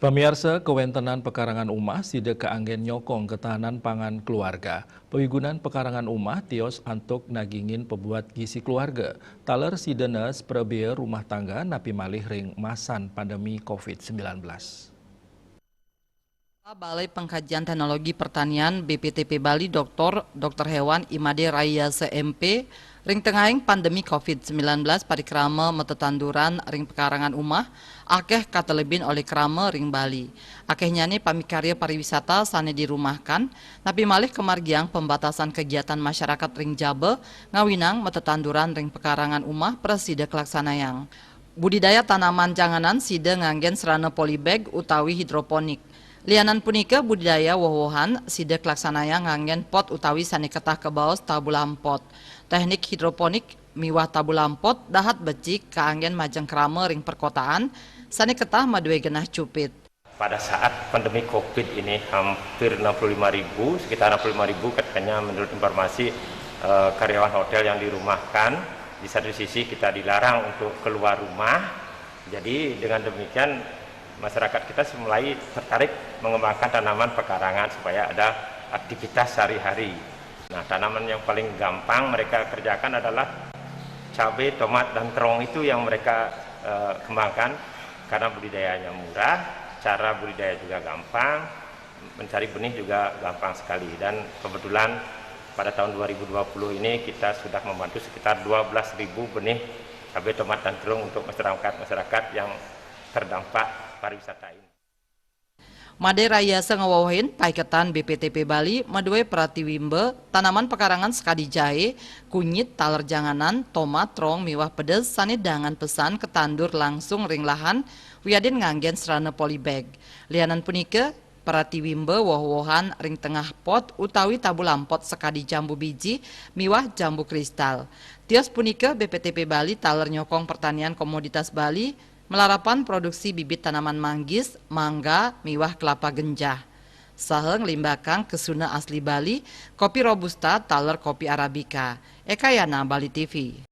Pemirsa kewentenan pekarangan umah sida keanggen nyokong ketahanan pangan keluarga. Pewigunan pekarangan umah tios antuk nagingin pebuat gizi keluarga. Taler sidenes perebia rumah tangga napi malih ring masan pandemi COVID-19. Balai Pengkajian Teknologi Pertanian BPTP Bali Dr. Hewan Imade Raya CMP ring tengahing pandemi COVID-19 parikrama metetanduran ring pekarangan umah akeh katelebin oleh krama ring Bali. Akehnya nih pamikarya pariwisata sane dirumahkan napi malih kemargiang pembatasan kegiatan masyarakat ring Jabe ngawinang metetanduran ring pekarangan umah presida kelaksanayang. Budidaya tanaman janganan sida nganggen serana polybag utawi hidroponik. Lianan punika budidaya woh-wohan sida kelaksanaya nganggen pot utawi sane ketah kebaos tabulampot. Teknik hidroponik miwah tabulampot dahat becik kaanggen majeng krama ring perkotaan sane ketah madue genah cupit. Pada saat pandemi COVID ini hampir 65.000, sekitar 65.000 katanya menurut informasi karyawan hotel yang dirumahkan. Di satu sisi kita dilarang untuk keluar rumah, jadi dengan demikian masyarakat kita mulai tertarik mengembangkan tanaman pekarangan supaya ada aktivitas sehari-hari. Nah, tanaman yang paling gampang mereka kerjakan adalah cabai, tomat, dan terong itu yang mereka kembangkan karena budidayanya murah, cara budidaya juga gampang, mencari benih juga gampang sekali. Dan kebetulan pada tahun 2020 ini kita sudah membantu sekitar 12.000 benih cabai, tomat, dan terong untuk masyarakat yang terdampak pariwisata ini. Made Raya sengawawahin paiketan BPTP Bali madue pratiwimbe tanaman pekarangan sekadi jahe, kunyit, taler janganan, tomat, terong, miwah pedes, sane dengan pesan ketandur langsung ring lahan wiadin nganggen serana polybag. Lianan punika pratiwimbe woh-wohan ring tengah pot utawi tabulampot sekadi jambu biji miwah jambu kristal. Tios punika BPTP Bali taler nyokong pertanian komoditas Bali melarapan produksi bibit tanaman manggis, mangga, miwah kelapa genjah. Saheng limbakang kesuna asli Bali, kopi robusta, taler kopi arabica. Ekayana Bali TV.